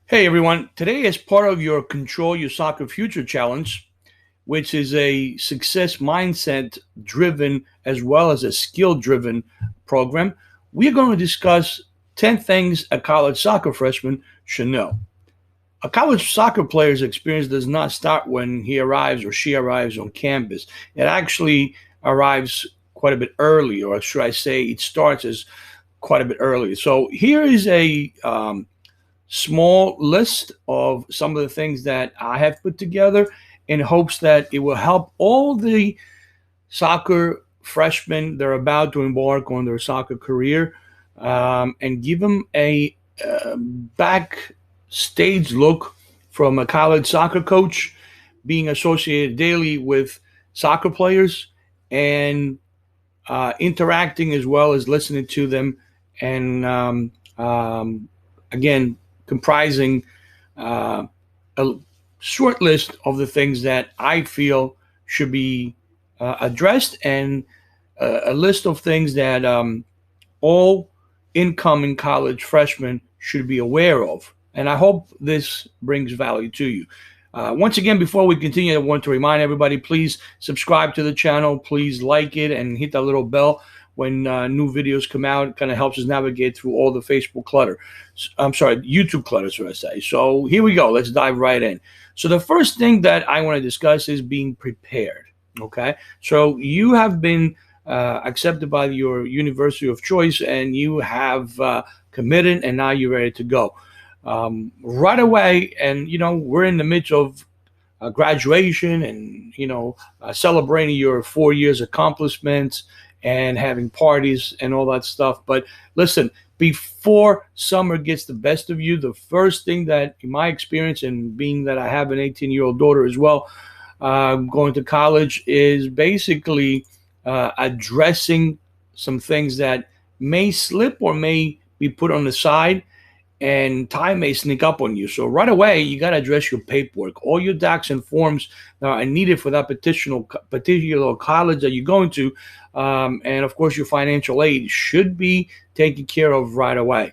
Hey everyone, today as part of your Control Your Soccer Future Challenge, which is a success mindset driven as well as a skill driven program, we're going to discuss 10 things a college soccer freshman should know. A college soccer player's experience does not start when he arrives or she arrives on campus. It actually arrives quite a bit early, or should I say, it starts as quite a bit earlier. So here is a small list of some of the things that I have put together in hopes that it will help all the soccer freshmen that are about to embark on their soccer career and give them a backstage look from a college soccer coach being associated daily with soccer players and interacting as well as listening to them and again comprising a short list of the things that I feel should be addressed and a list of things that all incoming college freshmen should be aware of. And I hope this brings value to you. Once again, before we continue, I want to remind everybody, please subscribe to the channel. Please like it and hit that little bell when new videos come out. It kind of helps us navigate through all the Facebook clutter. I'm sorry, YouTube clutter, should I say. So here we go. Let's dive right in. So the first thing that I want to discuss is being prepared. Okay. So you have been accepted by your university of choice and you have committed and now you're ready to go right away. And we're in the midst of graduation and celebrating your 4 years accomplishments and having parties and all that stuff. But listen, before summer gets the best of you, the first thing that, in my experience, and being that I have an 18-year-old daughter as well, going to college, is basically addressing some things that may slip or may be put on the side, and time may sneak up on you. So right away, you got to address your paperwork. All your docs and forms that are needed for that particular college that you're going to, and of course, your financial aid should be taken care of right away.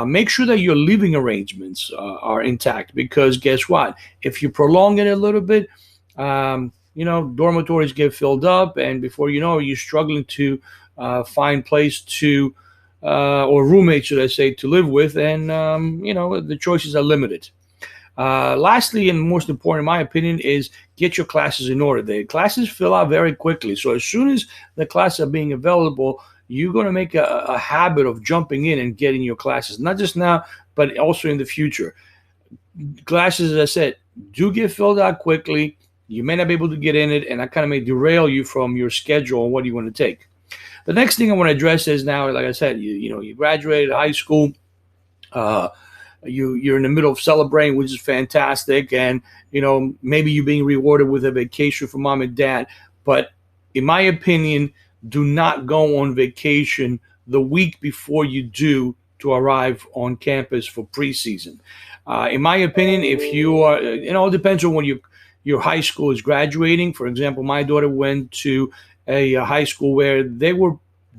Make sure that your living arrangements are intact, because guess what? If you prolong it a little bit, dormitories get filled up, and before you know it, you're struggling to find place to or roommates, should I say, to live with, and the choices are limited. Lastly, and most important, in my opinion, is get your classes in order. The classes fill out very quickly, so as soon as the classes are being available, you're going to make a habit of jumping in and getting your classes, not just now, but also in the future. Classes, as I said, do get filled out quickly. You may not be able to get in it, and that kind of may derail you from your schedule and what you want to take. The next thing I want to address is now, like I said, you graduated high school. Uh, you're in the middle of celebrating, which is fantastic, and maybe you're being rewarded with a vacation from mom and dad. But in my opinion, do not go on vacation the week before you do to arrive on campus for preseason. In my opinion, if you are, it depends on when your high school is graduating. For example, my daughter went to a high school where they were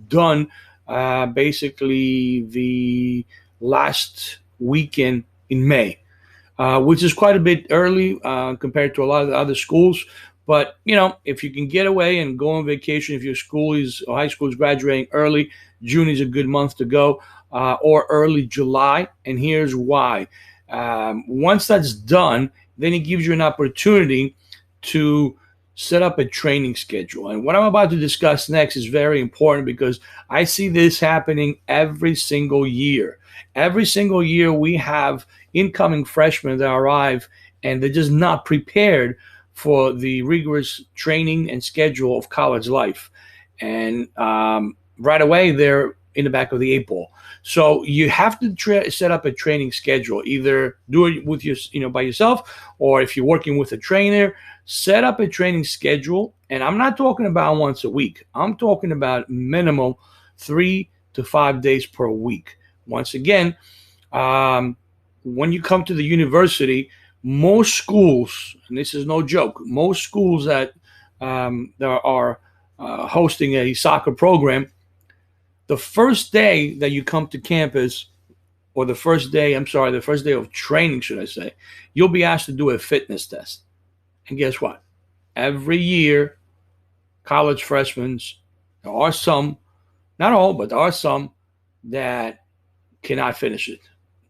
done basically the last weekend in May, which is quite a bit early compared to a lot of the other schools. But if you can get away and go on vacation, if your high school is graduating early, June is a good month to go, or early July. And here's why: once that's done, then it gives you an opportunity to set up a training schedule. And what I'm about to discuss next is very important, because I see this happening every single year. Every single year we have incoming freshmen that arrive and they're just not prepared for the rigorous training and schedule of college life. And right away, they're in the back of the eight ball. So you have to set up a training schedule. Either do it with by yourself, or if you're working with a trainer, set up a training schedule. And I'm not talking about once a week. I'm talking about minimum 3 to 5 days per week. Once again, when you come to the university, most schools, and this is no joke, most schools that are hosting a soccer program, the first day that you come to campus, or the first day, I'm sorry, the first day of training, should I say, you'll be asked to do a fitness test. And guess what? Every year, college freshmen, there are some, not all, but there are some that cannot finish it,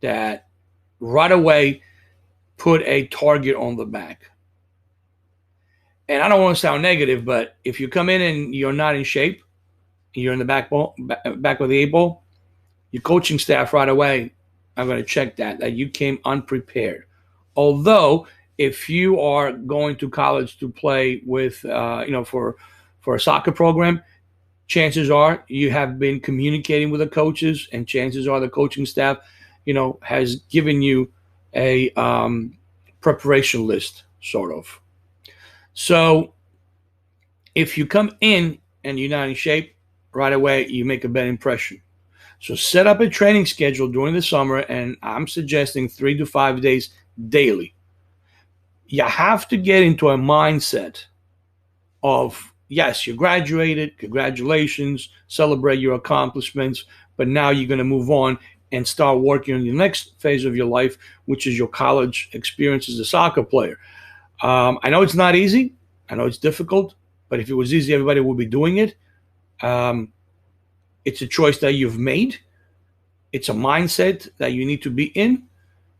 that right away put a target on the back. And I don't want to sound negative, but if you come in and you're not in shape, you're in the back of the eight ball, your coaching staff right away are going to check that you came unprepared. Although, if you are going to college to play with, for a soccer program, chances are you have been communicating with the coaches, and chances are the coaching staff, has given you a preparation list, sort of. So if you come in and you're not in shape, right away you make a bad impression. So set up a training schedule during the summer, and I'm suggesting 3 to 5 days daily. You have to get into a mindset of, yes, you graduated, congratulations, celebrate your accomplishments, but now you're going to move on and start working on the next phase of your life, which is your college experience as a soccer player. I know it's not easy. I know it's difficult, but if it was easy, everybody would be doing it. It's a choice that you've made. It's a mindset that you need to be in.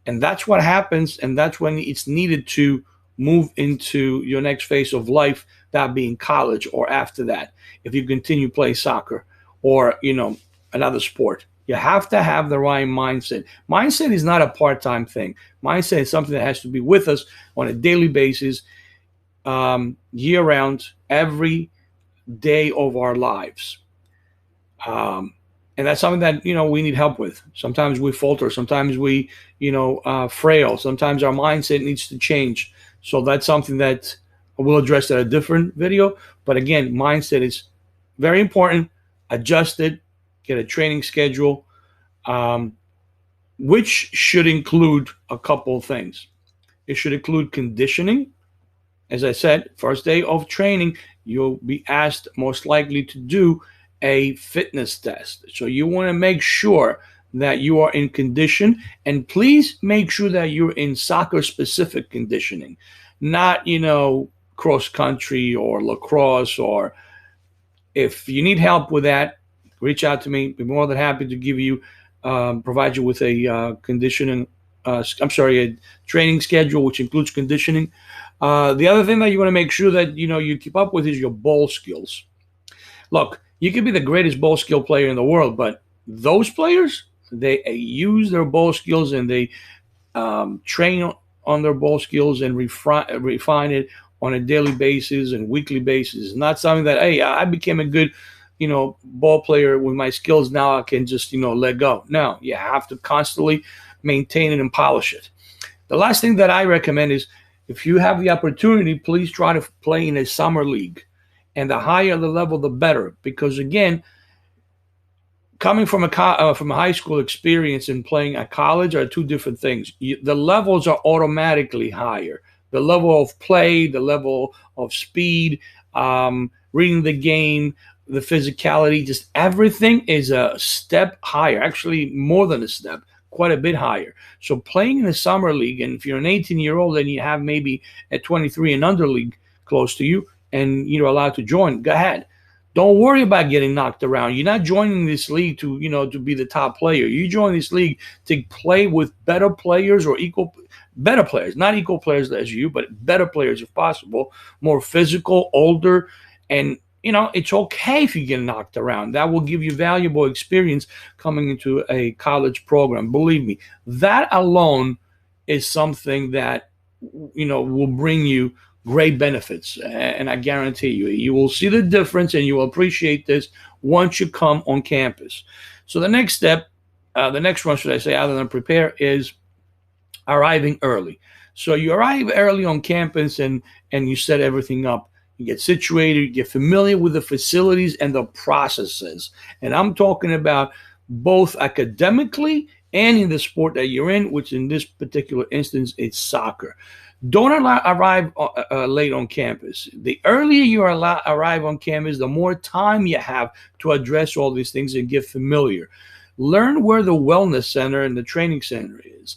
And that's what happens. And that's when it's needed to move into your next phase of life, that being college or after that, if you continue playing soccer or, another sport. You have to have the right mindset. Mindset is not a part-time thing. Mindset is something that has to be with us on a daily basis, year-round, every day of our lives. And that's something that, we need help with. Sometimes we falter. Sometimes we, frail. Sometimes our mindset needs to change. So that's something that we'll address at a different video. But again, mindset is very important. Adjust it. Get a training schedule, which should include a couple of things. It should include conditioning. As I said, first day of training, you'll be asked most likely to do a fitness test. So you want to make sure that you are in condition, and please make sure that you're in soccer specific conditioning, not, cross country or lacrosse. Or if you need help with that, reach out to me. Be more than happy to give you, provide you with a a training schedule, which includes conditioning. The other thing that you want to make sure that, you keep up with is your ball skills. Look, you could be the greatest ball skill player in the world, but those players, they use their ball skills and they train on their ball skills and refine it on a daily basis and weekly basis. It's not something that, hey, I became a good, ball player with my skills. Now I can just, let go. No, you have to constantly maintain it and polish it. The last thing that I recommend is, if you have the opportunity, please try to play in a summer league. And the higher the level, the better. Because again, coming from a high school experience and playing at college are two different things. The levels are automatically higher. The level of play, the level of speed, reading the game, the physicality, just everything is a step higher. Actually, more than a step, quite a bit higher. So playing in the summer league, and if you're an 18-year-old and you have maybe a 23 and under league close to you, and you're allowed to join, go ahead. Don't worry about getting knocked around. You're not joining this league to, to be the top player. You join this league to play with better players or better players, not equal players as you, but better players if possible, more physical, older, and it's okay if you get knocked around. That will give you valuable experience coming into a college program. Believe me, that alone is something that, will bring you great benefits. And I guarantee you will see the difference and you will appreciate this once you come on campus. So the next step, the next one, should I say, other than prepare, is arriving early. So you arrive early on campus and you set everything up. You get situated, you get familiar with the facilities and the processes. And I'm talking about both academically and in the sport that you're in, which in this particular instance, it's soccer. Don't arrive late on campus. The earlier you arrive on campus, the more time you have to address all these things and get familiar. Learn where the wellness center and the training center is.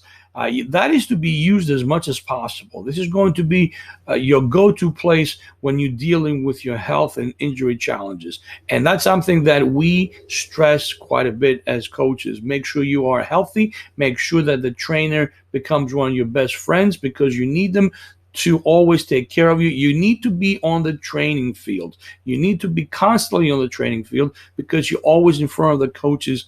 That is to be used as much as possible. This is going to be your go-to place when you're dealing with your health and injury challenges. And that's something that we stress quite a bit as coaches. Make sure you are healthy. Make sure that the trainer becomes one of your best friends, because you need them to always take care of you. You need to be on the training field. You need to be constantly on the training field, because you're always in front of the coaches,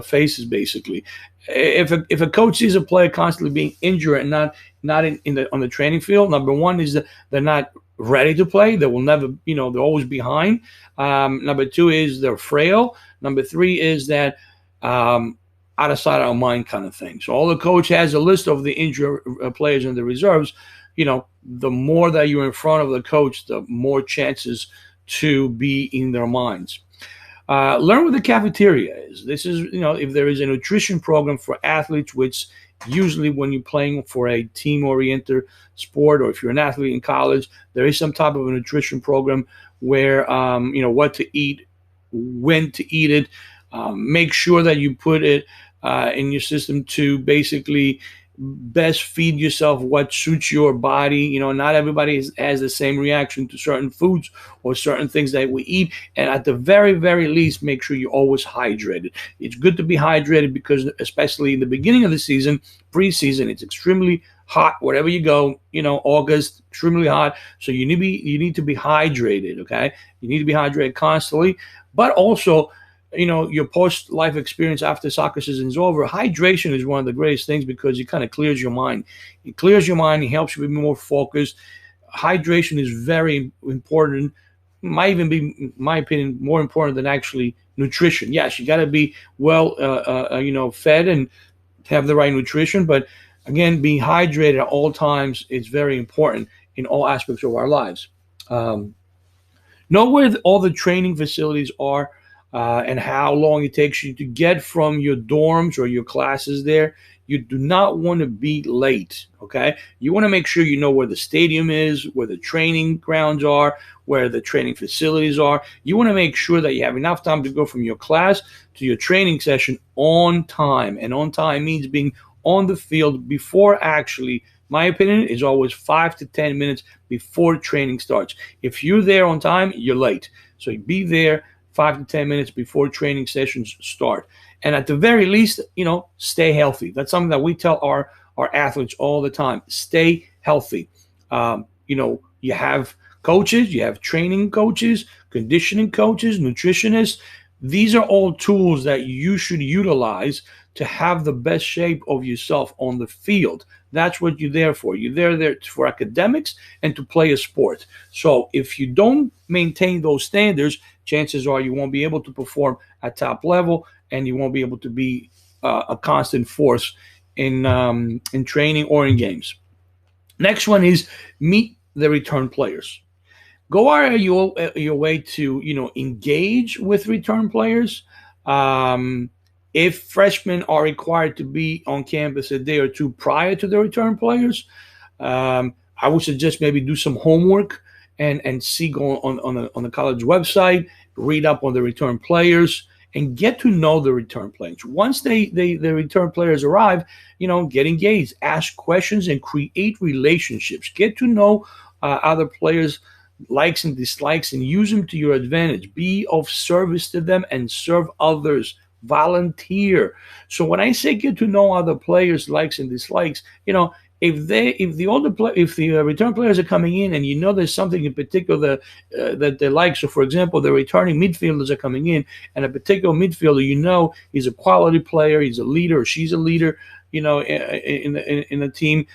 faces, basically. If a coach sees a player constantly being injured and not in the on the training field, number one is that they're not ready to play. They will never, they're always behind. Number two is they're frail. Number three is that out of sight, out of mind kind of thing. So all the coach has a list of the injured players and the reserves. The more that you're in front of the coach, the more chances to be in their minds. Learn what the cafeteria is. This is, if there is a nutrition program for athletes, which usually when you're playing for a team-oriented sport, or if you're an athlete in college, there is some type of a nutrition program where, what to eat, when to eat it. Make sure that you put it in your system to basically best feed yourself what suits your body. Not everybody has the same reaction to certain foods or certain things that we eat. And at the very, very least, make sure you're always hydrated. It's good to be hydrated, because especially in the beginning of the season, preseason, it's extremely hot wherever you go. August, extremely hot. So you need to be hydrated. Okay, you need to be hydrated constantly, but also, your post-life experience after soccer season is over. Hydration is one of the greatest things, because it kind of clears your mind. It clears your mind. It helps you be more focused. Hydration is very important. Might even be, in my opinion, more important than actually nutrition. Yes, you got to be well, fed and have the right nutrition. But again, being hydrated at all times is very important in all aspects of our lives. Know where all the training facilities are, and how long it takes you to get from your dorms or your classes there. You do not want to be late, okay? You want to make sure you know where the stadium is, where the training grounds are, where the training facilities are. You want to make sure that you have enough time to go from your class to your training session on time. And on time means being on the field before, actually, my opinion is always 5 to 10 minutes before training starts. If you're there on time, you're late. So be there 5 to 10 minutes before training sessions start. And at the very least, stay healthy. That's something that we tell our athletes all the time. Stay healthy. You have coaches, you have training coaches, conditioning coaches, nutritionists. These are all tools that you should utilize to have the best shape of yourself on the field. That's what you're there for. You're there for academics and to play a sport. So if you don't maintain those standards, chances are you won't be able to perform at top level, and you won't be able to be a constant force in training or in games. Next one is meet the return players. Go out of your way to engage with return players. If freshmen are required to be on campus a day or two prior to the return players, I would suggest maybe do some homework and go on the college website, read up on the return players, and get to know the return players. Once the return players arrive, get engaged, ask questions, and create relationships. Get to know other players' likes and dislikes, and use them to your advantage. Be of service to them and serve others. Volunteer. So when I say get to know other players' likes and dislikes, if the return players are coming in and there's something in particular that they like. So for example, the returning midfielders are coming in, and a particular midfielder, he's a quality player, he's a leader, or she's a leader, in the team.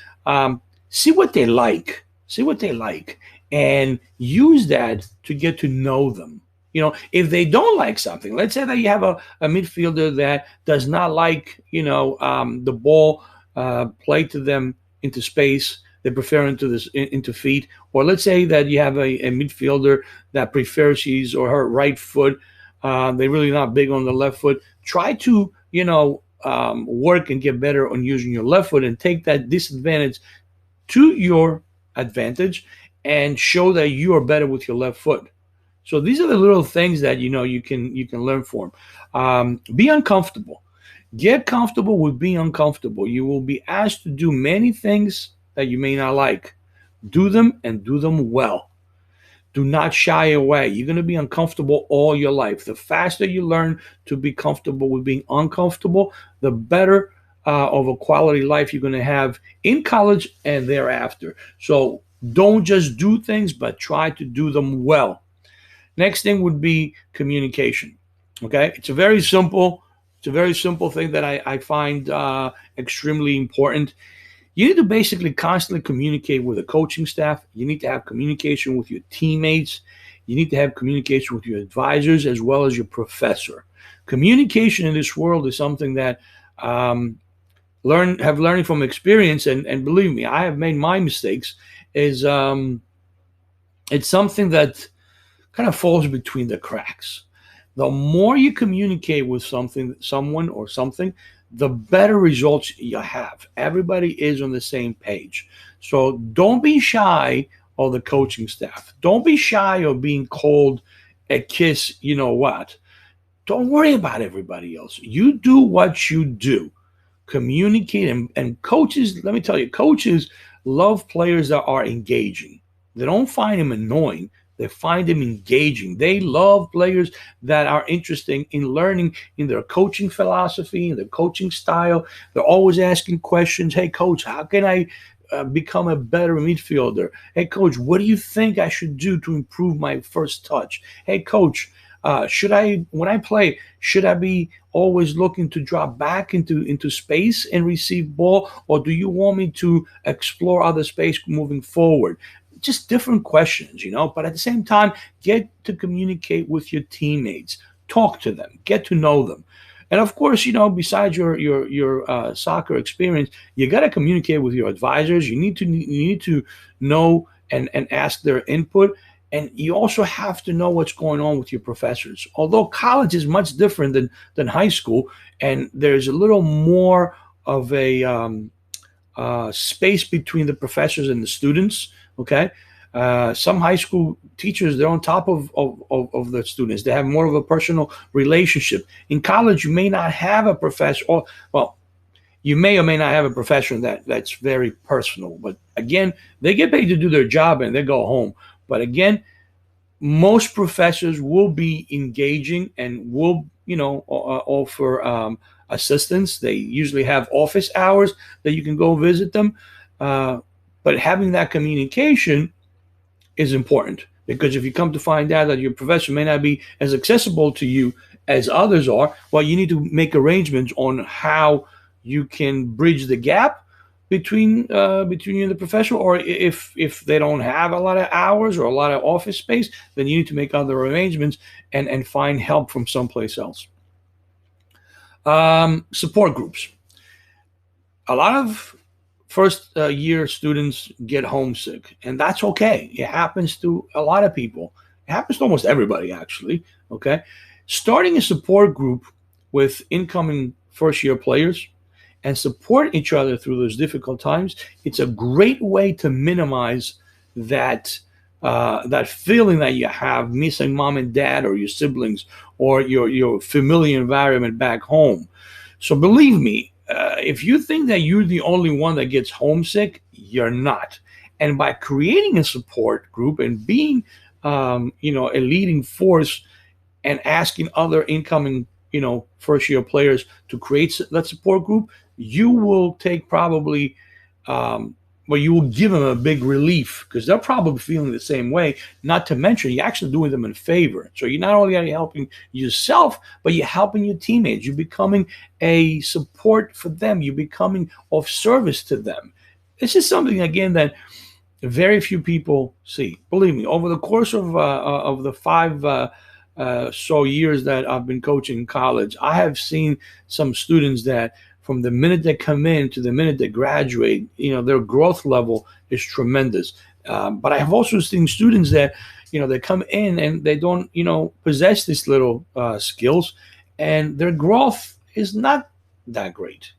See what they like. And use that to get to know them. If they don't like something, let's say that you have a midfielder that does not like, the ball played to them into space, they prefer into feet. Or let's say that you have a midfielder that prefers his or her right foot. They're really not big on the left foot. Try to, work and get better on using your left foot, and take that disadvantage to your advantage, and show that you are better with your left foot. So these are the little things that you can learn from. Be uncomfortable. Get comfortable with being uncomfortable. You will be asked to do many things that you may not like. Do them and do them well. Do not shy away. You're going to be uncomfortable all your life. The faster you learn to be comfortable with being uncomfortable, the better of a quality life you're going to have in college and thereafter. So don't just do things, but try to do them well. Next thing would be communication. Okay, it's a very simple thing that I find extremely important. You need to basically constantly communicate with the coaching staff. You need to have communication with your teammates. You need to have communication with your advisors as well as your professor. Communication in this world is something that learning from experience, and believe me, I have made my mistakes. Is It's something that kind of falls between the cracks. The more you communicate with someone or something, the better results you have. Everybody is on the same page. So don't be shy of the coaching staff. Don't be shy of being called a kiss, you know what. Don't worry about everybody else. You do what you do. Communicate, and coaches, let me tell you, coaches love players that are engaging. They don't find them annoying. They find them engaging. They love players that are interested in learning in their coaching philosophy, in their coaching style. They're always asking questions. Hey, coach, how can I become a better midfielder? Hey, coach, what do you think I should do to improve my first touch? Hey, coach, when I play, should I be always looking to drop back into space and receive ball, or do you want me to explore other space moving forward? Just different questions, but at the same time, get to communicate with your teammates, talk to them, get to know them. And of course, besides your soccer experience, you got to communicate with your advisors. You need to know and ask their input. And you also have to know what's going on with your professors. Although college is much different than high school, and there's a little more of a space between the professors and the students. Okay, some high school teachers, they're on top of the students. They have more of a personal relationship. In college, you may not have a professor, or well, you may or may not have a profession that's very personal. But again, they get paid to do their job and they go home. But again, most professors will be engaging and will, offer assistance. They usually have office hours that you can go visit them. But having that communication is important, because if you come to find out that your professor may not be as accessible to you as others are, well, you need to make arrangements on how you can bridge the gap between you and the professor. Or if they don't have a lot of hours or a lot of office space, then you need to make other arrangements and find help from someplace else. Support groups. A lot of first year students get homesick, and that's okay. It happens to a lot of people. It happens to almost everybody, actually. Okay, starting a support group with incoming first year players and support each other through those difficult times, it's a great way to minimize that feeling that you have missing mom and dad or your siblings or your familiar environment back home. So believe me, if you think that you're the only one that gets homesick, you're not. And by creating a support group and being, a leading force and asking other incoming, first year players to create that support group, you will take probably, you will give them a big relief, because they're probably feeling the same way. Not to mention, you're actually doing them a favor. So you're not only are you helping yourself, but you're helping your teammates. You're becoming a support for them. You're becoming of service to them. This is something, again, that very few people see. Believe me, over the course of the five so years that I've been coaching in college, I have seen some students that from the minute they come in to the minute they graduate, their growth level is tremendous. But I have also seen students that, they come in and they don't, possess these little skills, and their growth is not that great.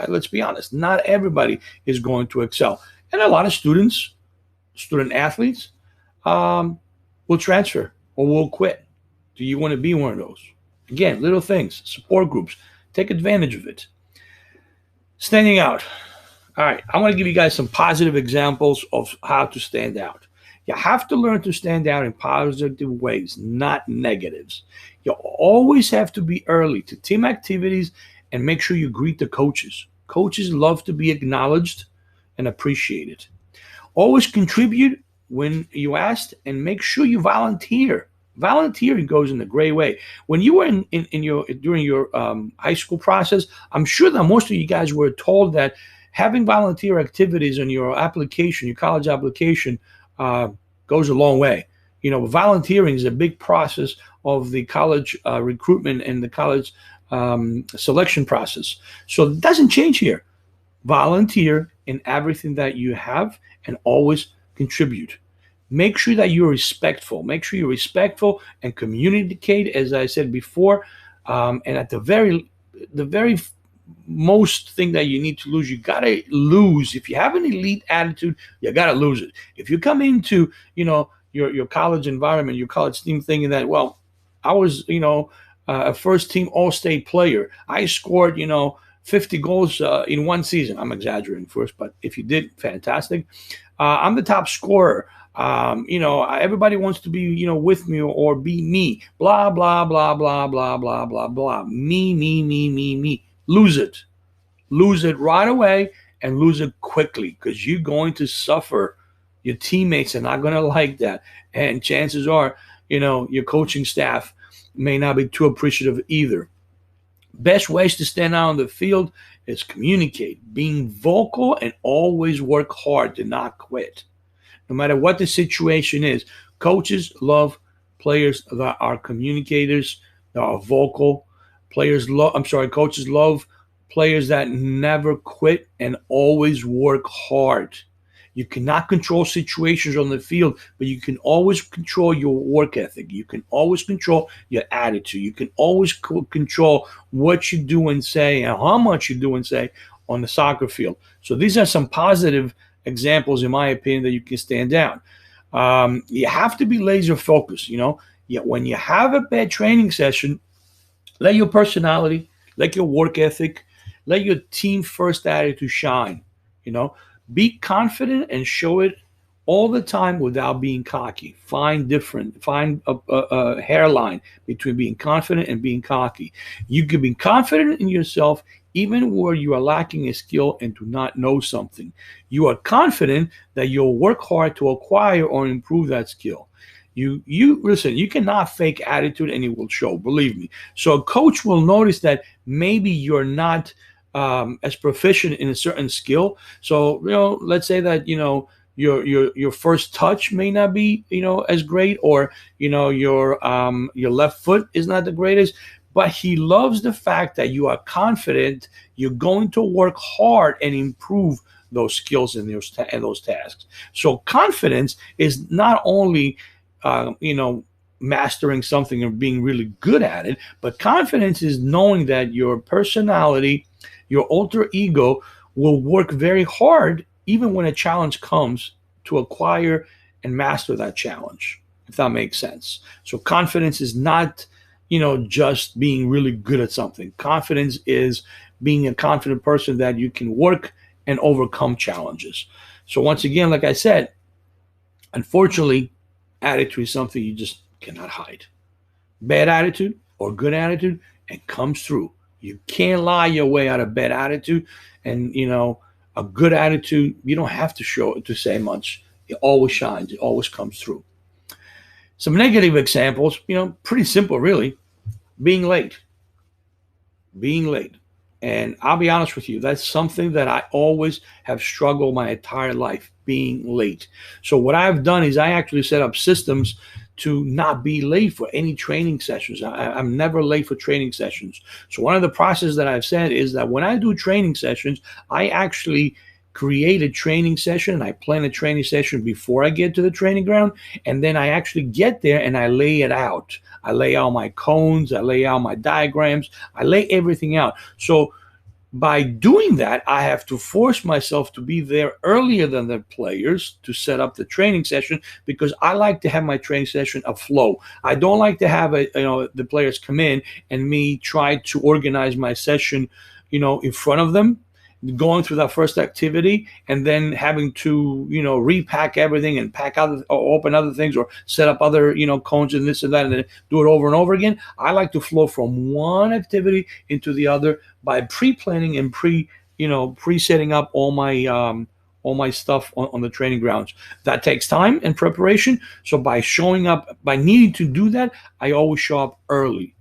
Let's be honest, not everybody is going to excel. And a lot of student athletes will transfer. or will quit? Do you want to be one of those? Again, little things, support groups. Take advantage of it. Standing out. All right, I want to give you guys some positive examples of how to stand out. You have to learn to stand out in positive ways, not negatives. You always have to be early to team activities and make sure you greet the coaches. Coaches love to be acknowledged and appreciated. Always contribute when you asked and make sure you volunteer. Volunteering goes in a great way. When you were in your during your high school process, I'm sure that most of you guys were told that having volunteer activities on your application, your college application, goes a long way. Volunteering is a big process of the college recruitment and the college selection process. So it doesn't change here. Volunteer in everything that you have and always contribute. Make sure that you're respectful. Make sure you're respectful and communicate, as I said before. And at the very most thing that you need to lose, you gotta lose. If you have an elite attitude, you gotta lose it. If you come into your college environment, your college team, thinking that, well, I was a first team all-state player, I scored 50 goals in one season. I'm exaggerating first, but if you did, fantastic. I'm the top scorer. Everybody wants to be, with me or be me. Blah, blah, blah, blah, blah, blah, blah, blah. Me, me, me, me, me. Lose it. Lose it right away and lose it quickly because you're going to suffer. Your teammates are not going to like that. And chances are, your coaching staff may not be too appreciative either. Best ways to stand out on the field is communicate, being vocal, and always work hard to not quit. No matter what the situation is, coaches love players that are communicators, that are vocal. Coaches love players that never quit and always work hard. You cannot control situations on the field, but you can always control your work ethic. You can always control your attitude. You can always control what you do and say and how much you do and say on the soccer field. So these are some positive examples, in my opinion, that you can stand out. You have to be laser focused. When you have a bad training session, let your personality, let your work ethic, let your team first attitude shine. Be confident and show it all the time without being cocky. Find a hairline between being confident and being cocky. You can be confident in yourself even where you are lacking a skill and do not know something. You are confident that you'll work hard to acquire or improve that skill. You listen, you cannot fake attitude and it will show, believe me. So a coach will notice that maybe you're not as proficient in a certain skill. So, let's say that, your first touch may not be, as great, or, your left foot is not the greatest, but he loves the fact that you are confident you're going to work hard and improve those skills and those tasks. So confidence is not only, mastering something or being really good at it, but confidence is knowing that your personality, your alter ego will work very hard even when a challenge comes to acquire and master that challenge, if that makes sense. So confidence is not, just being really good at something. Confidence is being a confident person that you can work and overcome challenges. So once again, like I said, unfortunately, attitude is something you just cannot hide. Bad attitude or good attitude, it comes through. You can't lie your way out of bad attitude, and a good attitude, you don't have to show it to say much. It always shines. It always comes through. Some negative examples, pretty simple, really. Being late. And I'll be honest with you, that's something that I always have struggled my entire life, being late. So what I've done is I actually set up systems to not be late for any training sessions. I'm never late for training sessions. So one of the processes that I've said is that when I do training sessions, I actually create a training session and I plan a training session before I get to the training ground. And then I actually get there and I lay it out. I lay out my cones, I lay out my diagrams, I lay everything out. So By doing that, I have to force myself to be there earlier than the players to set up the training session, because I like to have my training session a flow. I don't like to have the players come in and me try to organize my session, in front of them, going through that first activity and then having to repack everything and pack out or open other things or set up other cones and this and that and then do it over and over again. I like to flow from one activity into the other by pre-planning and pre-setting up all my stuff on the training grounds. That takes time and preparation. So by showing up, by needing to do that, I always show up early.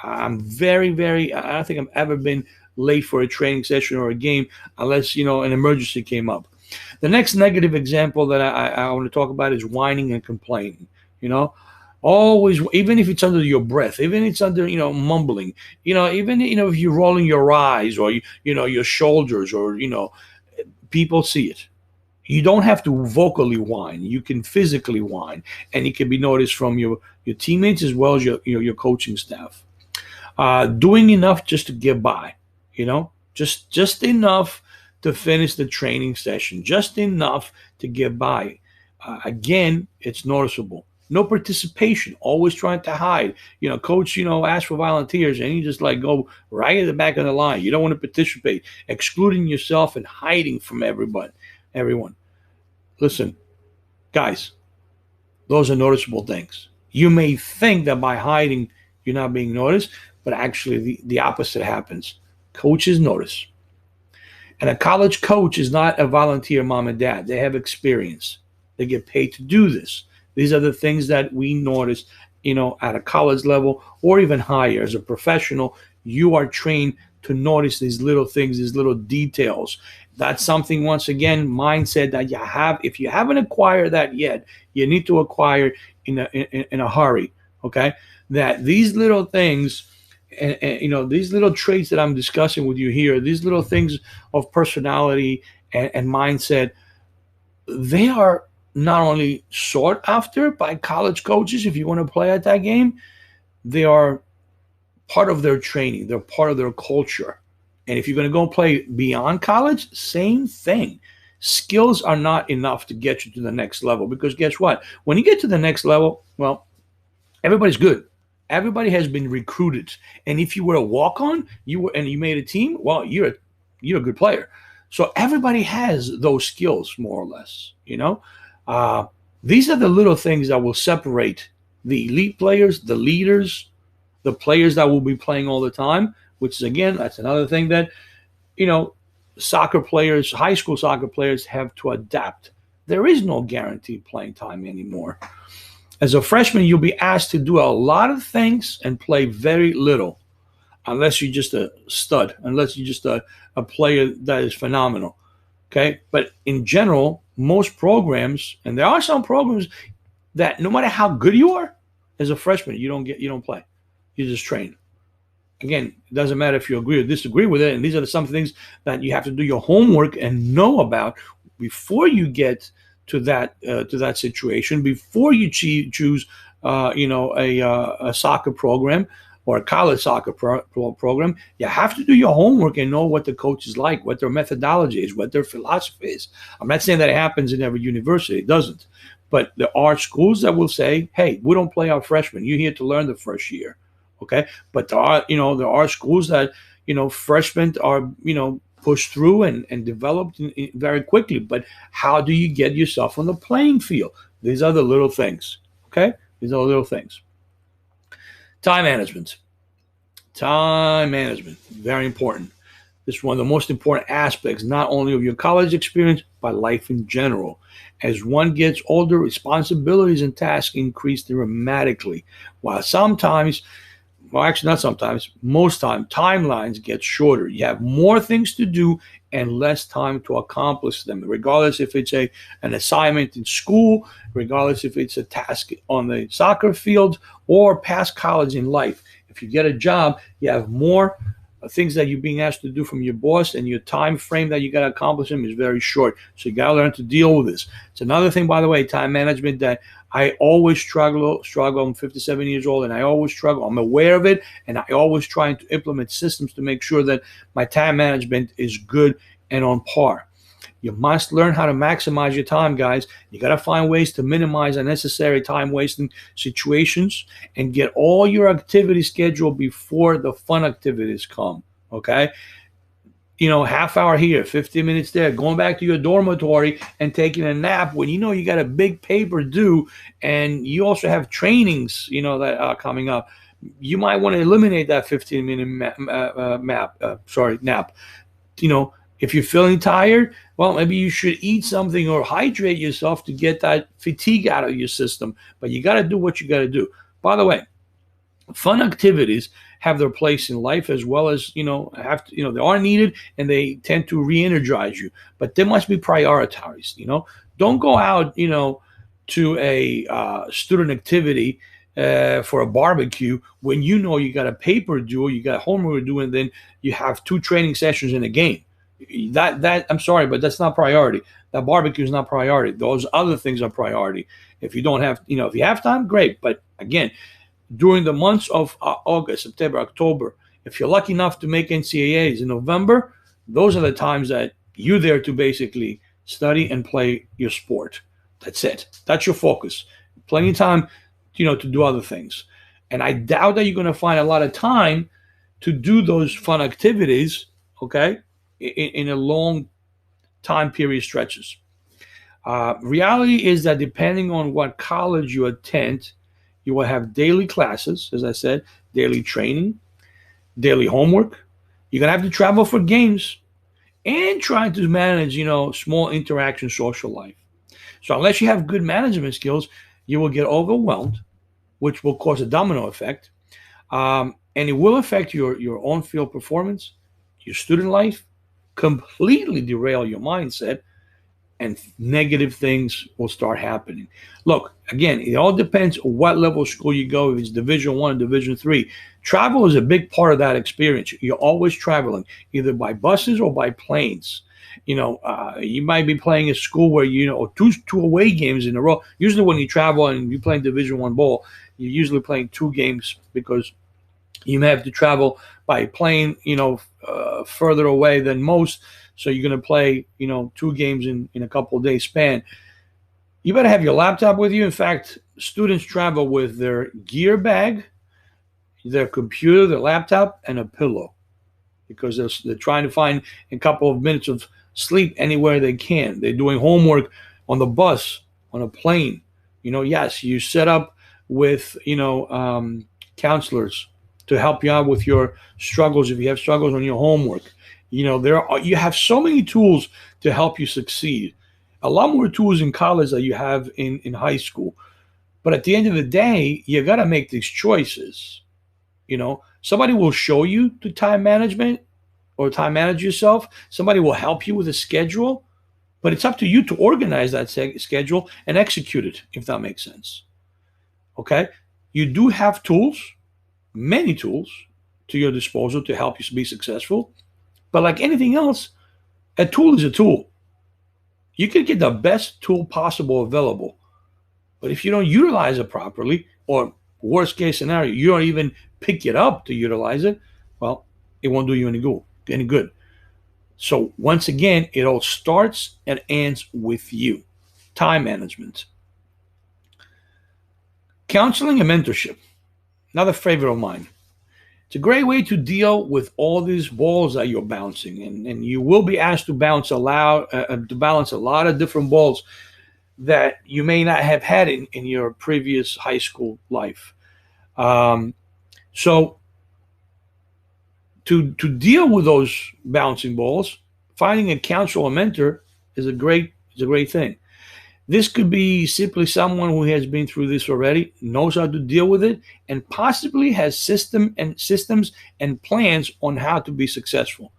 I'm very, very, I don't think I've ever been late for a training session or a game unless, an emergency came up. The next negative example that I want to talk about is whining and complaining. Always, even if it's under your breath, even if it's under, mumbling, even, if you're rolling your eyes or, your shoulders or, people see it. You don't have to vocally whine. You can physically whine, and it can be noticed from your teammates as well as your coaching staff. Doing enough just to get by, just enough to finish the training session, just enough to get by. Again, it's noticeable. No participation, always trying to hide. Coach, ask for volunteers, and you just go right at the back of the line. You don't want to participate, excluding yourself and hiding from everyone. Listen, guys, those are noticeable things. You may think that by hiding, you're not being noticed, but actually the opposite happens. Coaches notice. And a college coach is not a volunteer mom and dad. They have experience. They get paid to do this. These are the things that we notice, at a college level or even higher. As a professional, you are trained to notice these little things, these little details. That's something, once again, mindset that you have. If you haven't acquired that yet, you need to acquire in a hurry, okay? That these little things, and these little traits that I'm discussing with you here, these little things of personality and mindset, they are not only sought after by college coaches if you want to play at that game, they are part of their training. They're part of their culture. And if you're going to go play beyond college, same thing. Skills are not enough to get you to the next level, because guess what? When you get to the next level, well, everybody's good. Everybody has been recruited. And if you were a walk-on, you made a team, well, you're a good player. So everybody has those skills, more or less, These are the little things that will separate the elite players, the leaders, the players that will be playing all the time, which is, again, that's another thing that, soccer players, high school soccer players have to adapt. There is no guaranteed playing time anymore. As a freshman, you'll be asked to do a lot of things and play very little, unless you're just a stud, unless you're just a player that is phenomenal. Okay? But in general, most programs, and there are some programs that no matter how good you are, as a freshman, you don't play. You just train. Again, it doesn't matter if you agree or disagree with it, and these are some things that you have to do your homework and know about before you get to that situation, before you choose a soccer program or a college soccer program. You have to do your homework and know what the coach is like, what their methodology is, what their philosophy is. I'm not saying that it happens in every university. It doesn't. But there are schools that will say, hey, we don't play our freshmen. You're here to learn the first year. Okay? But there are schools that, freshmen are, pushed through and developed very quickly. But how do you get yourself on the playing field? These are the little things. Okay? These are the little things. Time management. Time management, very important. This is one of the most important aspects, not only of your college experience, but life in general. As one gets older, responsibilities and tasks increase dramatically, while sometimes, well, actually not sometimes, most time, timelines get shorter. You have more things to do and less time to accomplish them, regardless if it's an assignment in school, regardless if it's a task on the soccer field or past college in life. If you get a job, you have more things that you're being asked to do from your boss, and your time frame that you got to accomplish them is very short. So you got to learn to deal with this. It's another thing, by the way, time management, that I always struggle. I'm 57 years old, and I always struggle. I'm aware of it, and I always try to implement systems to make sure that my time management is good and on par. You must learn how to maximize your time, guys. You got to find ways to minimize unnecessary time wasting situations and get all your activities scheduled before the fun activities come. Okay? Half hour here, 15 minutes there, going back to your dormitory and taking a nap when you know you got a big paper due, and you also have trainings, that are coming up. You might want to eliminate that 15-minute nap. If you're feeling tired, well, maybe you should eat something or hydrate yourself to get that fatigue out of your system. But you got to do what you got to do. By the way, fun activities have their place in life, as well as they are needed, and they tend to re-energize you. But they must be prioritized. Don't go out to a student activity for a barbecue when you got a paper due, you got homework to do, and then you have 2 training sessions in a game. That I'm sorry, but that's not priority. That barbecue is not priority. Those other things are priority. If you don't have, if you have time, great. But again, during the months of August, September, October, if you're lucky enough to make NCAAs in November, those are the times that you're there to basically study and play your sport. That's it. That's your focus. Plenty of time, to do other things. And I doubt that you're going to find a lot of time to do those fun activities, okay, in a long time period stretches. Reality is that depending on what college you attend, you will have daily classes, as I said, daily training, daily homework. You're going to have to travel for games and try to manage, small interaction social life. So unless you have good management skills, you will get overwhelmed, which will cause a domino effect. And it will affect your on-field performance, your student life, completely derail your mindset, and negative things will start happening. Look, again, it all depends on what level of school you go. If it's Division 1 or Division 3, travel is a big part of that experience. You're always traveling, either by buses or by planes. You might be playing at school where two away games in a row. Usually when you travel and you're playing Division 1 ball, you're usually playing 2 games, because you may have to travel by plane, further away than most. So you're going to play, 2 games in a couple of days span. You better have your laptop with you. In fact, students travel with their gear bag, their computer, their laptop, and a pillow, because they're trying to find a couple of minutes of sleep anywhere they can. They're doing homework on the bus, on a plane. Yes, you set up with, counselors to help you out with your struggles. If you have struggles on your homework, you have so many tools to help you succeed. A lot more tools in college than you have in high school. But at the end of the day, you got to make these choices. Somebody will show you the time management or time manage yourself. Somebody will help you with a schedule, but it's up to you to organize that schedule and execute it, if that makes sense. Okay? You do have tools, many tools to your disposal to help you be successful. But like anything else, a tool is a tool. You can get the best tool possible available. But if you don't utilize it properly, or worst case scenario, you don't even pick it up to utilize it, well, it won't do you any good. So once again, it all starts and ends with you. Time management. Counseling and mentorship. Another favorite of mine. It's a great way to deal with all these balls that you're bouncing, and you will be asked to balance a lot of different balls that you may not have had in your previous high school life. So to deal with those bouncing balls, finding a counselor or mentor is a great thing. This could be simply someone who has been through this already, knows how to deal with it, and possibly has systems and plans on how to be successful.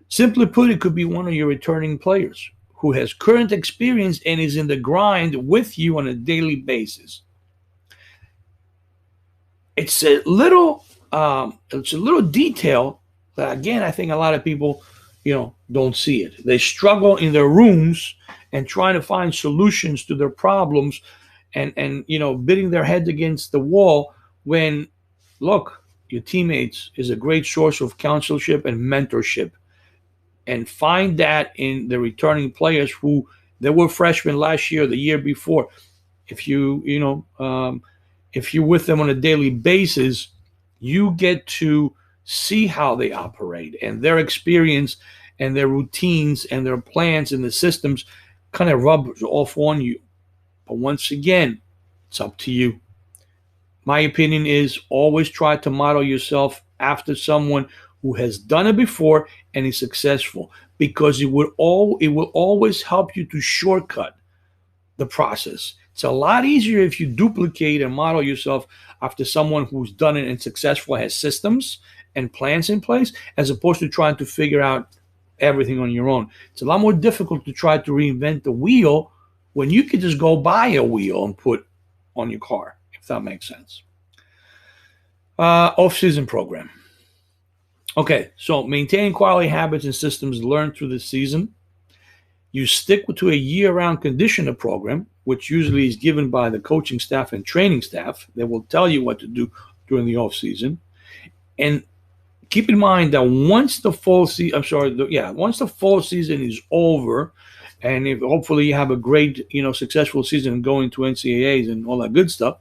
Simply put, it could be one of your returning players who has current experience and is in the grind with you on a daily basis. It's a little detail, But again, I think a lot of people, don't see it. They struggle in their rooms and trying to find solutions to their problems, and beating their heads against the wall when, look, your teammates is a great source of counselship and mentorship, and find that in the returning players who they were freshmen last year, the year before. If if you're with them on a daily basis, you get to see how they operate and their experience and their routines and their plans and the systems kind of rubs off on you. But once again, it's up to you. My opinion is always try to model yourself after someone who has done it before and is successful, because it will always help you to shortcut the process. It's a lot easier if you duplicate and model yourself after someone who's done it and successful, has systems and plans in place, as opposed to trying to figure out everything on your own. It's a lot more difficult to try to reinvent the wheel when you could just go buy a wheel and put on your car, if that makes sense. Off-season program. Okay, so maintain quality habits and systems learned through the season. You stick to a year-round conditioner program, which usually is given by the coaching staff and training staff. They will tell you what to do during the off-season. And keep in mind that once the fall season is over, and if hopefully you have a great, successful season going to NCAAs and all that good stuff,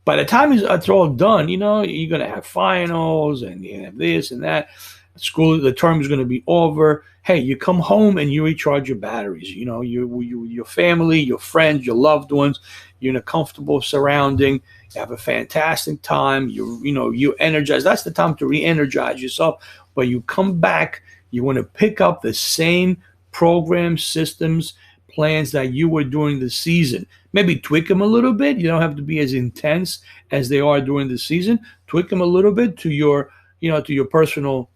by the time it's all done, you're going to have finals and you have this and that. The term is going to be over. Hey, you come home and you recharge your batteries. Your family, your friends, your loved ones. You're in a comfortable surrounding. You have a fantastic time. You energize. That's the time to re-energize yourself. But you come back, you want to pick up the same programs, systems, plans that you were during the season. Maybe tweak them a little bit. You don't have to be as intense as they are during the season. Tweak them a little bit to your personal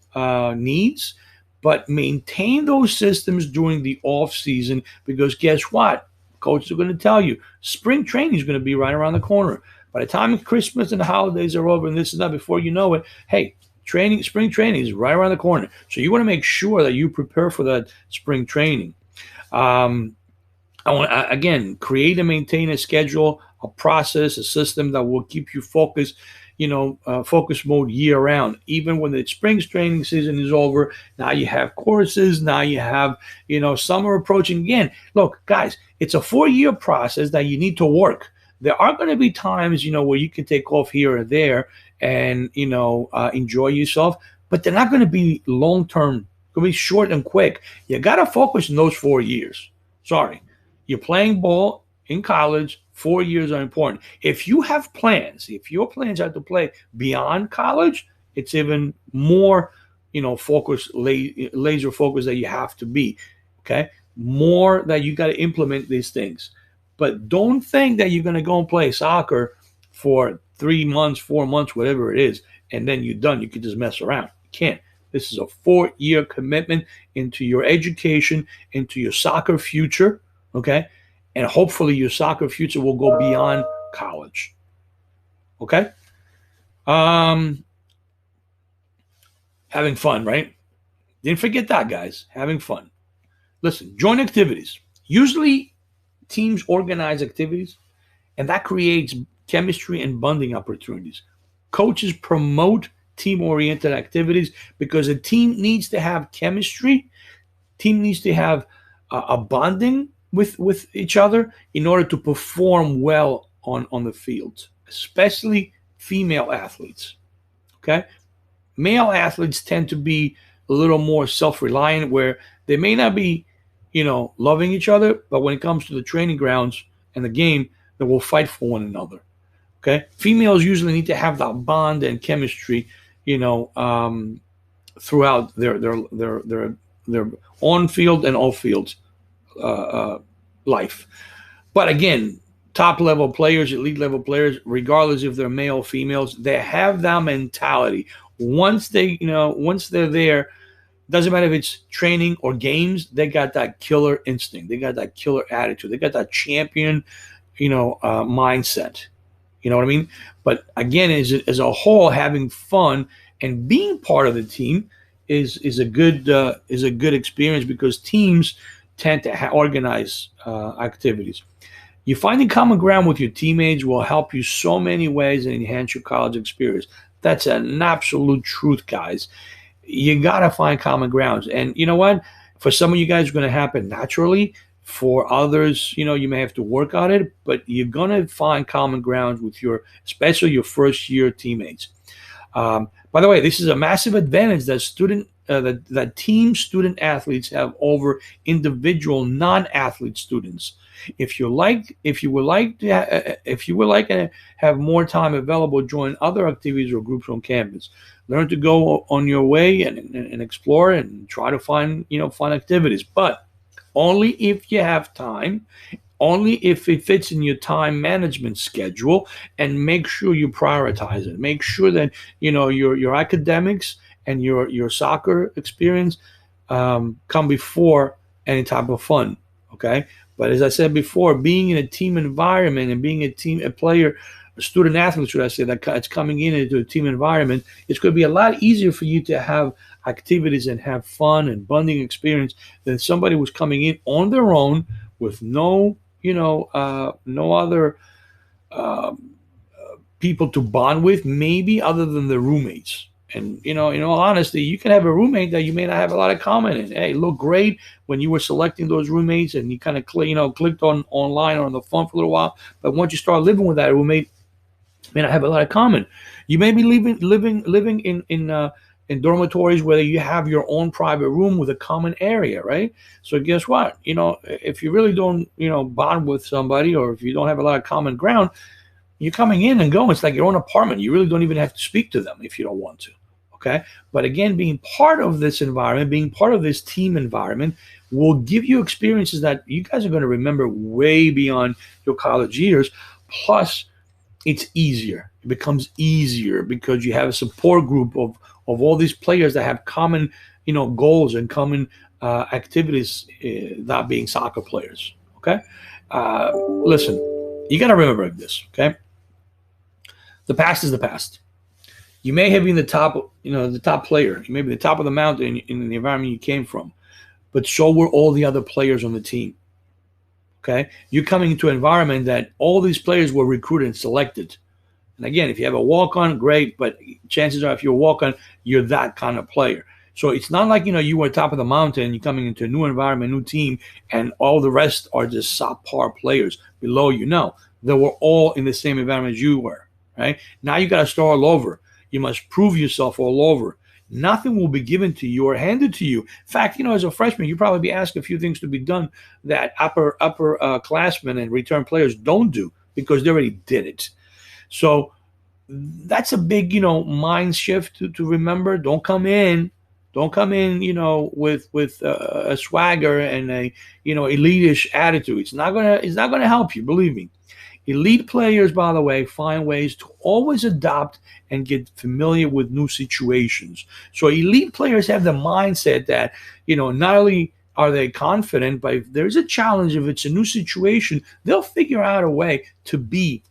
needs, but maintain those systems during the off season, because guess what? Coaches are going to tell you spring training is going to be right around the corner. By the time Christmas and the holidays are over and this and that, before you know it, hey, spring training is right around the corner. So you want to make sure that you prepare for that spring training. I want again, create and maintain a schedule, a process, a system that will keep you focused, focus mode year round. Even when the spring training season is over, now you have courses, now you have, summer approaching again. Look, guys, it's a 4-year process that you need to work. There are going to be times, where you can take off here or there and, enjoy yourself, but they're not going to be long-term. Going to be short and quick. You got to focus in those 4 years. Sorry. You're playing ball in college, 4 years are important. If you have plans, if your plans are to play beyond college, it's even more, focus, laser focus that you have to be, okay? More that you got to implement these things. But don't think that you're going to go and play soccer for 3 months, 4 months, whatever it is, and then you're done. You can just mess around. You can't. This is a 4-year commitment into your education, into your soccer future, okay? And hopefully your soccer future will go beyond college, okay? Having fun, right? Didn't forget that, guys. Having fun. Listen, joint activities. Usually teams organize activities, and that creates chemistry and bonding opportunities. Coaches promote team-oriented activities because a team needs to have chemistry. Team needs to have a bonding with each other in order to perform well on the field, especially female athletes. Okay? Male athletes tend to be a little more self-reliant, where they may not be, loving each other, but when it comes to the training grounds and the game, they will fight for one another. Okay? Females usually need to have that bond and chemistry, throughout their on-field and off-field life. But again, top level players, elite level players, regardless if they're male or females, they have that mentality. Once they're there, doesn't matter if it's training or games, they got that killer instinct. They got that killer attitude. They got that champion, mindset. You know what I mean? But again, as a whole, having fun and being part of the team is a good experience because teams tend to organize activities. You finding common ground with your teammates will help you so many ways and enhance your college experience. That's an absolute truth, guys. You gotta find common grounds, and you know what? For some of you guys, it's going to happen naturally. For others, you may have to work on it, but you're gonna find common grounds with especially your first year teammates. By the way, this is a massive advantage that that team student athletes have over individual non-athlete students. If you would like to have more time available, join other activities or groups on campus. Learn to go on your way and explore and try to find fun activities, but only if you have time, only if it fits in your time management schedule, and make sure you prioritize it. Make sure that your academics and your soccer experience come before any type of fun. Okay, but as I said before, being in a team environment and being a player, a student athlete, should I say, that's coming into a team environment, it's going to be a lot easier for you to have activities and have fun and bonding experience than somebody who's coming in on their own with no other uh, people to bond with, maybe other than the roommates. And in all honesty, you can have a roommate that you may not have a lot of common in. Hey, look great when you were selecting those roommates, and you kind of clicked on online or on the phone for a little while. But once you start living with that roommate, you may not have a lot of common. You may be living in dormitories where you have your own private room with a common area, right? So guess what? If you really don't bond with somebody, or if you don't have a lot of common ground, you're coming in and going. It's like your own apartment. You really don't even have to speak to them if you don't want to. Okay. But again, being part of this environment, being part of this team environment will give you experiences that you guys are going to remember way beyond your college years. Plus, it's easier. It becomes easier because you have a support group of all these players that have common, goals and common activities, that being soccer players. Okay. Listen, you got to remember this. Okay. The past is the past. You may have been the top player. You may be the top of the mountain in the environment you came from, but so were all the other players on the team. Okay, you're coming into an environment that all these players were recruited and selected. And again, if you have a walk-on, great, but chances are if you're a walk-on, you're that kind of player. So it's not like you were top of the mountain, you're coming into a new environment, new team, and all the rest are just subpar players below you. No, they were all in the same environment as you were. Right? Now you got to start all over. You must prove yourself all over. Nothing will be given to you or handed to you. In fact, as a freshman, you probably be asked a few things to be done that upperclassmen and return players don't do because they already did it. So that's a big, mind shift to remember. Don't come in, with a swagger and a, elitish attitude. It's not gonna help you. Believe me. Elite players, by the way, find ways to always adapt and get familiar with new situations. So elite players have the mindset that, not only are they confident, but if there's a challenge, if it's a new situation, they'll figure out a way to be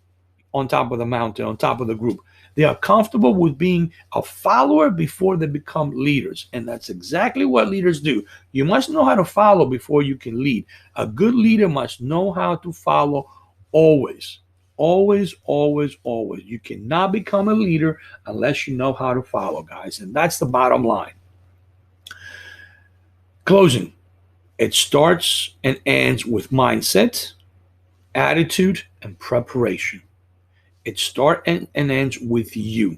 on top of the mountain, on top of the group. They are comfortable with being a follower before they become leaders. And that's exactly what leaders do. You must know how to follow before you can lead. A good leader must know how to follow always. Always, always, always. You cannot become a leader unless you know how to follow, guys. And that's the bottom line. Closing. It starts and ends with mindset, attitude, and preparation. It starts and ends with you.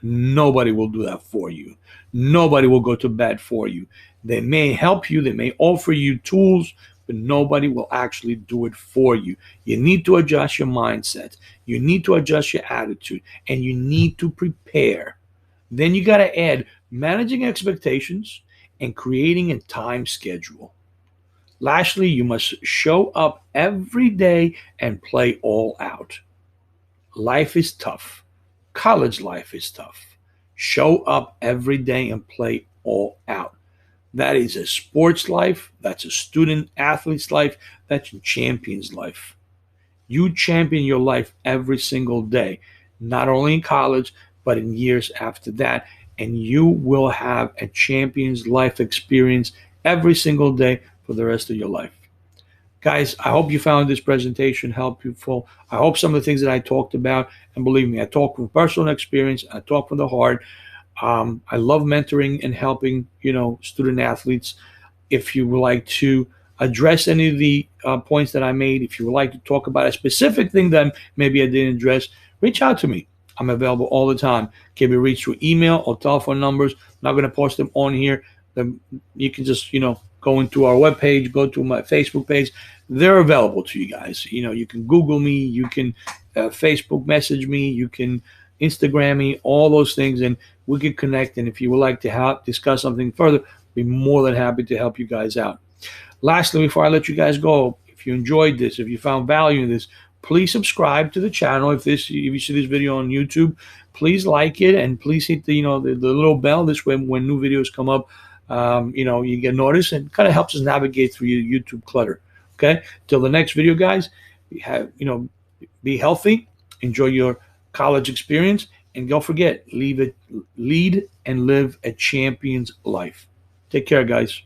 Nobody will do that for you. Nobody will go to bed for you. They may help you. They may offer you tools, but nobody will actually do it for you. You need to adjust your mindset. You need to adjust your attitude, and you need to prepare. Then you got to add managing expectations and creating a time schedule. Lastly, you must show up every day and play all out. Life is tough. College life is tough. Show up every day and play all out. That is a sports life. That's a student athlete's life. That's a champion's life. You champion your life every single day, not only in college, but in years after that. and you will have a champion's life experience every single day for the rest of your life. Guys, I hope you found this presentation helpful. I hope some of the things that I talked about, and believe me, I talk from personal experience, I talk from the heart. I love mentoring and helping, student athletes. If you would like to address any of the points that I made, if you would like to talk about a specific thing that maybe I didn't address, reach out to me. I'm available all the time. Can be reached through email or telephone numbers. I'm not going to post them on here. You can just, go into our webpage, go to my Facebook page. They're available to you guys. You can Google me, you can Facebook message me, you can Instagram me, all those things, and we can connect. And if you would like to discuss something further, be more than happy to help you guys out. Lastly, before I let you guys go, if you enjoyed this, if you found value in this, please subscribe to the channel. If you see this video on YouTube, please like it, and please hit the little bell. This way, when new videos come up, you get noticed, and kind of helps us navigate through your YouTube clutter. Okay. Till the next video, guys. Be healthy, enjoy your college experience, and don't forget, lead and live a champion's life. Take care, guys.